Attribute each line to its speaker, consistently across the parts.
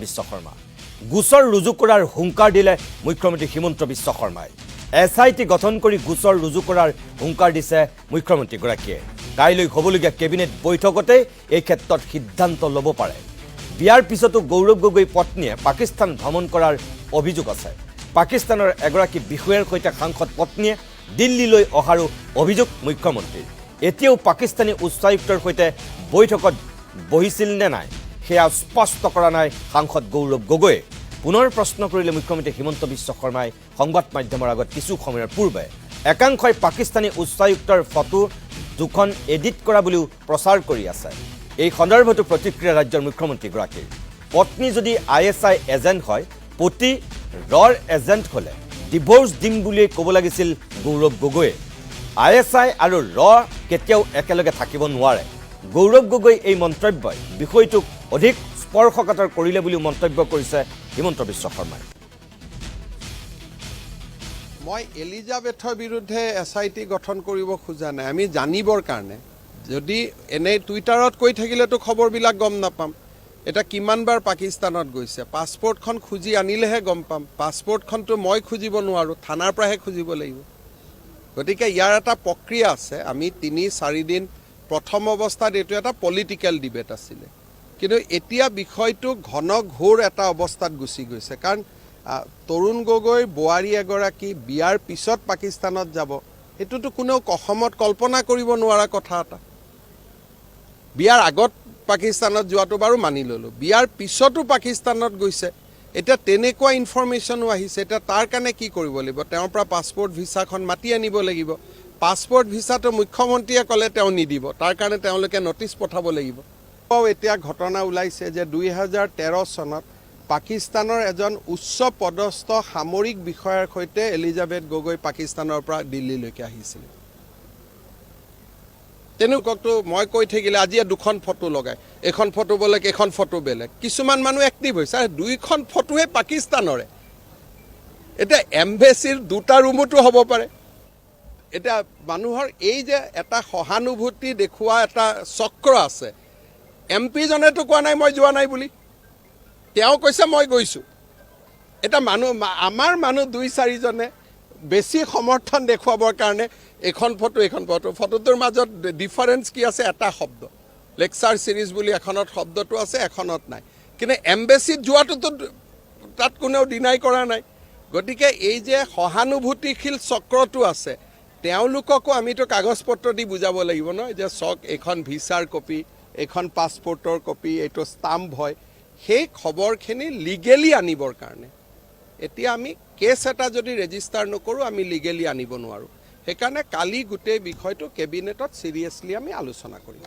Speaker 1: বিশ্ব শৰ্মা গোচৰ ৰুজু কৰাৰ হুংকাৰ দিলে মুখ্যমন্ত্ৰী হিমন্ত বিশ্ব শৰ্মাই SIT গঠন কৰি গোচৰ ৰুজু কৰাৰ হুংকাৰ দিছে মুখ্যমন্ত্ৰীগৰাকীয়ে কাইলৈ হ'বলগীয়া কেবিনেট বৈঠকতে এই ক্ষেত্ৰত সিদ্ধান্ত ল'ব পাৰে বিয়াৰ পিছতো গৌৰৱ গগৈ পত্নীয়ে পাকিস্তান ভ্ৰমণ কৰাৰ অভিযোগ আছে পাকিস্তানৰ এগৰাকী বিষয়াৰ সৈতে সাংসদ পত্নীয়ে দিল্লীলৈ অহাৰো অভিযোগ মুখ্যমন্ত্ৰীৰ এতিয়াও পাকিস্তানী উচ্চায়ুক্তৰ সৈতে বৈঠকত বহিছিল নে নাই সেয়া স্পষ্ট কৰা নাই সাংসদ গৌৰৱ গগৈয়ে পুনৰ প্ৰশ্ন কৰিলে মুখ্যমন্ত্ৰী হিমন্ত বিশ্ব শৰ্মাই সংবাদ মাধ্যমৰ আগত কিছু সময়ৰ পূৰ্বে একাংশই পাকিস্তানী উচ্চায়ুক্তৰ ফটো দুখন এডিট কৰা বুলিও প্ৰচাৰ কৰি আছে এই সন্দৰ্ভতো প্ৰতিক্ৰিয়া ৰাজ্যৰ মুখ্যমন্ত্ৰীগৰাকীৰ পত্নী যদি ISI এজেণ্ট হয় পতি ৰৰ এজেণ্ট হ'লে ডিভোৰ্চ দিম বুলিয়ে ক'ব লাগিছিল গৌৰৱ গগৈয়ে ISI আৰু ৰ কেতিয়াও একেলগে থাকিব নোৱাৰে গৌৰৱ গগৈ এই মন্তব্যই বিষয়টোক অধিক স্পৰ্শকাতৰ কৰিলে বুলিও মন্তব্য কৰিছে হিমন্ত বিশ্ব শৰ্মাই
Speaker 2: মই এলিজাবেথৰ বিৰুদ্ধে SIT গঠন কৰিব খোজা নাই আমি জানিবৰ কাৰণে যদি এনে টুইটাৰত কৈ থাকিলেতো খবৰবিলাক গম নাপাম এটা কিমানবাৰ পাকিস্তানত গৈছে পাছপৰ্টখন খুজি আনিলেহে গম পাম পাছপৰ্টখনতো মই খুজিব নোৱাৰোঁ থানাৰ পৰাহে খুজিব লাগিব গতিকে ইয়াৰ এটা প্ৰক্ৰিয়া আছে আমি ৩-৪ দিন প্ৰথম অৱস্থাত এইটো এটা পলিটিকেল ডিবেট আছিলে কিন্তু এতিয়া বিষয়টো ঘনঘোৰ এটা অৱস্থাত গুচি গৈছে কাৰণ তৰুণ গগৈৰ বোৱাৰী এগৰাকী বিয়াৰ পিছত পাকিস্তানত যাব এইটোতো কোনেও অসমত কল্পনা কৰিব নোৱাৰা কথা এটা বিয়াৰ আগত পাকিস্তানত যোৱাটো বাৰু মানি ল'লোঁ বিয়াৰ পিছতো পাকিস্তানত গৈছে এতিয়া তেনেকুৱা ইনফৰমেশ্যনো আহিছে এতিয়া তাৰ কাৰণে কি কৰিব লাগিব তেওঁৰ পৰা পাছপৰ্ট ভিছাখন মাতি আনিব লাগিব পাছপৰ্ট ভিছাটো মুখ্যমন্ত্ৰীয়ে ক'লে তেওঁ নিদিব তাৰ কাৰণে তেওঁলোকে নটিচ পঠাব লাগিব এতিয়া ঘটনা ওলাইছে যে 2013 চনত পাকিস্তানৰ এজন উচ্চ পদস্থ সামৰিক বিষয়াৰ সৈতে এলিজাবেথ গগৈ পাকিস্তানৰ পৰা দিল্লীলৈকে আহিছিল তেনেকুৱাটো মই কৈ থাকিলে আজি দুখন ফটো লগাই এখন ফটো বেলেগ এখন ফটো বেলেগ কিছুমান মানুহ এক্টিভ হৈছে আৰু দুইখন ফটোহে পাকিস্তানৰে এতিয়া এম্বেচিৰ দুটা ৰুমতো হ'ব পাৰে এতিয়া মানুহৰ এই যে এটা সহানুভূতি দেখুওৱা এটা চক্ৰ আছে MP জনেতো কোৱা নাই মই যোৱা নাই বুলি তেওঁ কৈছে মই গৈছোঁ এটা মানুহ আমাৰ মানুহ 2-4 জনে বেছি সমৰ্থন দেখুৱাবৰ কাৰণে এখন ফটোটোৰ মাজত ডিফাৰেন্স কি আছে এটা শব্দ লেকচাৰ সিৰিজ বুলি এখনত শব্দটো আছে এখনত নাই কিন্তু এম্বেচিত যোৱাটোতো তাত কোনেও ডিনাই কৰা নাই গতিকে এই যে সহানুভূতিশীল চক্ৰটো আছে তেওঁলোককো আমিতো কাগজ পত্ৰ দি বুজাব লাগিব ন যে চক এখন ভিছাৰ কপি এখন পাছপৰ্টৰ কপি এইটো ষ্টাম্প হয় সেই খবৰখিনি লিগেলি আনিবৰ কাৰণে এতিয়া আমি কেছ এটা যদি ৰেজিষ্টাৰ নকৰোঁ আমি লিগেলি আনিব নোৱাৰোঁ সেইকাৰণে কালি গোটেই বিষয়টো কেবিনেটত চিৰিয়াছলি আমি আলোচনা কৰিম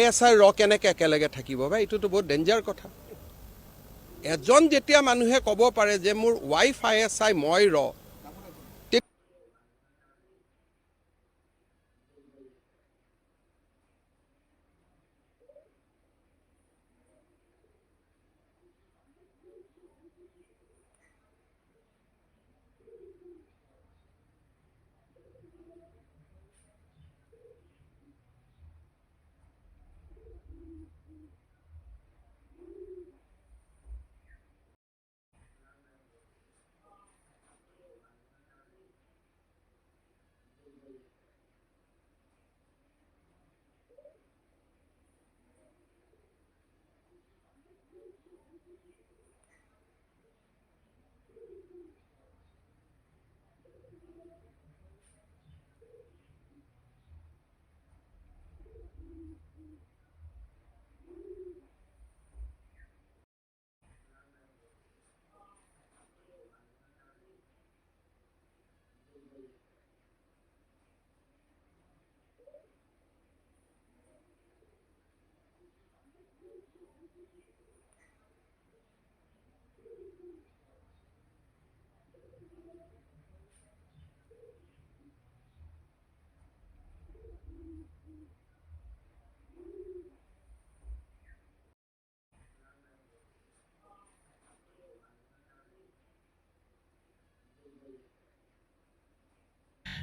Speaker 2: ISI ৰ কেনেকৈ একেলগে থাকিব বা এইটোতো বহুত ডেঞ্জাৰ কথা এজন যেতিয়া মানুহে ক'ব পাৰে যে মোৰ ৱাইফ ISI মই ৰ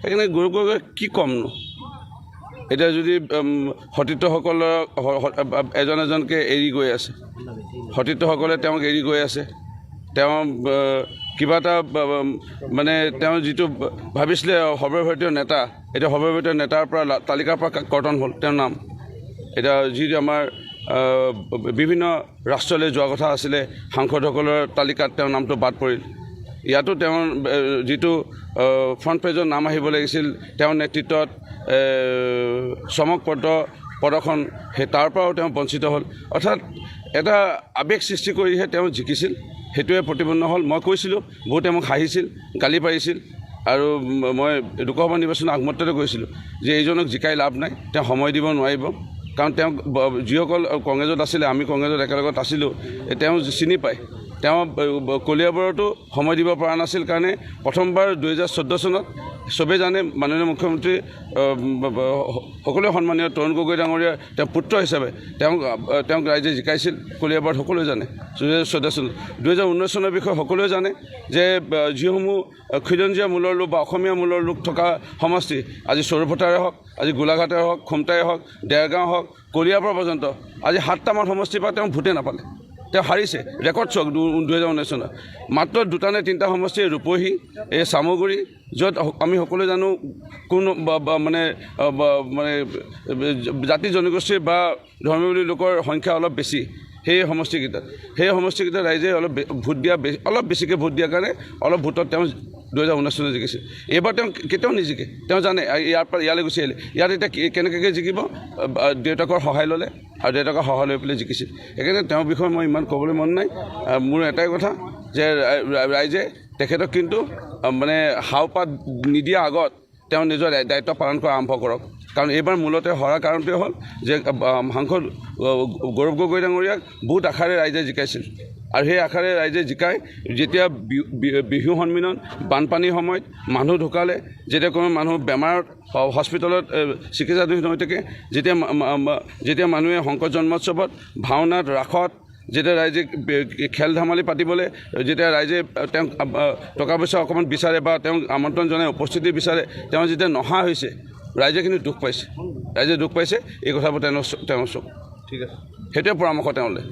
Speaker 3: সেইকাৰণে গৌৰৱ গগৈ কি ক'মনো এতিয়া যদি সতীৰ্থসকলৰ এজন এজনকৈ এৰি গৈ আছে, সতীৰ্থসকলে তেওঁক এৰি গৈ আছে, তেওঁ কিবা এটা মানে তেওঁ যিটো ভাবিছিলে সৰ্বভাৰতীয় নেতা, এতিয়া সৰ্বভাৰতীয় নেতাৰ পৰা তালিকাৰ পৰা কৰ্তন হ'ল তেওঁৰ নাম। এতিয়া যি আমাৰ বিভিন্ন ৰাষ্ট্ৰলৈ যোৱা কথা আছিলে, সাংসদসকলৰ তালিকাত তেওঁৰ নামটো বাদ পৰিল। ইয়াতো তেওঁৰ যিটো ফ্ৰণ্ট পেজৰ নাম আহিব লাগিছিল, তেওঁৰ নেতৃত্বত চমকপ্ৰদ প্ৰদৰ্শন, সেই তাৰ পৰাও তেওঁ বঞ্চিত হ'ল। অৰ্থাৎ এটা আৱেগ সৃষ্টি কৰিহে তেওঁ জিকিছিল, সেইটোৱে প্ৰতিপন্ন হ'ল। মই কৈছিলোঁ, বহুতে মোক হাঁহিছিল, গালি পাৰিছিল, আৰু মই লোকসভা নিৰ্বাচনৰ আগমুহূৰ্ততে কৈছিলোঁ যে এইজনক জিকাই লাভ নাই, তেওঁ সময় দিব নোৱাৰিব। কাৰণ তেওঁক যিসকল কংগ্ৰেছত আছিলে, আমি কংগ্ৰেছত একেলগত আছিলোঁ, তেওঁ চিনি পায়। তেওঁ কলিয়াবৰতো সময় দিব পৰা নাছিল কাৰণে প্ৰথমবাৰ 2014 চনত চবেই জানে মাননীয় মুখ্যমন্ত্ৰী সকলোৱে সন্মানীয় তৰুণ গগৈ ডাঙৰীয়া তেওঁ পুত্ৰ হিচাপে তেওঁক ৰাইজে জিকাইছিল কলিয়াবৰত, সকলোৱে জানে 2014 চনত। 2019 চনৰ বিষয়ে সকলোৱে জানে যে যিসমূহ খিলঞ্জীয়া মূলৰ লোক বা অসমীয়া মূলৰ লোক থকা সমষ্টি, আজি সৰুভটাৰে হওক, আজি গোলাঘাটে হওক, খুমটাই হওক, ডেৰগাঁও হওক, কলিয়াবৰ পৰ্যন্ত আজি 7টামান সমষ্টিৰ পৰা তেওঁ ভোটে নাপালে। তেওঁ হাৰিছে, ৰেকৰ্ড চক 2019 চনত। মাত্ৰ 2টা নে 3টা সমষ্টি, ৰূপহী, এই চামগুৰি, য'ত আমি সকলোৱে জানো কোনো মানে জাতি জনগোষ্ঠীৰ বা ধৰ্মীয় লোকৰ সংখ্যা অলপ বেছি, সেই সমষ্টিকেইটাত ৰাইজে অলপ বেছিকৈ ভোট দিয়াৰ কাৰণে অলপ ভোটত তেওঁ 2019 চনত জিকিছিল। এইবাৰ তেওঁ কেতিয়াও নিজিকে, তেওঁ জানে ইয়াৰ পৰা ইয়ালৈ গুচি আহিলে, ইয়াত এতিয়া কেনেকৈ জিকিব, দেউতাকৰ সহায় ল'লে আৰু দেউতাকৰ সহায় লৈ পেলাই জিকিছিল। সেইকাৰণে তেওঁৰ বিষয়ে মই ইমান ক'বলৈ মন নাই। মোৰ এটাই কথা যে ৰাইজে তেখেতক কিন্তু মানে হাওপাত নিদিয়াৰ আগত তেওঁ নিজৰ দায়িত্ব পালন কৰা আৰম্ভ কৰক। কাৰণ এইবাৰ মূলতে হৰাৰ কাৰণটোৱে হ'ল যে সাংসদ গৌৰৱ গগৈ ডাঙৰীয়াক বহুত আশাৰে ৰাইজে জিকাইছিল, আৰু সেই আশাৰে ৰাইজে জিকাই যেতিয়া বিহু সন্মিলন, বানপানীৰ সময়ত মানুহ ঢুকালে, যেতিয়া কোনো মানুহ বেমাৰত হস্পিটেলত চিকিৎসাধীন হৈ থাকে, যেতিয়া মানুহে শংকৰ জন্মোৎসৱত, ভাওনাত, ৰাসত, যেতিয়া ৰাইজে খেল ধেমালি পাতিবলৈ, যেতিয়া ৰাইজে তেওঁক টকা পইচা অকণমান বিচাৰে বা তেওঁক আমন্ত্ৰণ জনাই উপস্থিতি বিচাৰে, তেওঁ যেতিয়া নহা হৈছে, ৰাইজে কিন্তু দুখ পাইছে, এই কথাবোৰ তেওঁৰ চক। ঠিক আছে, সেইটোৱে পৰামৰ্শ তেওঁলৈ।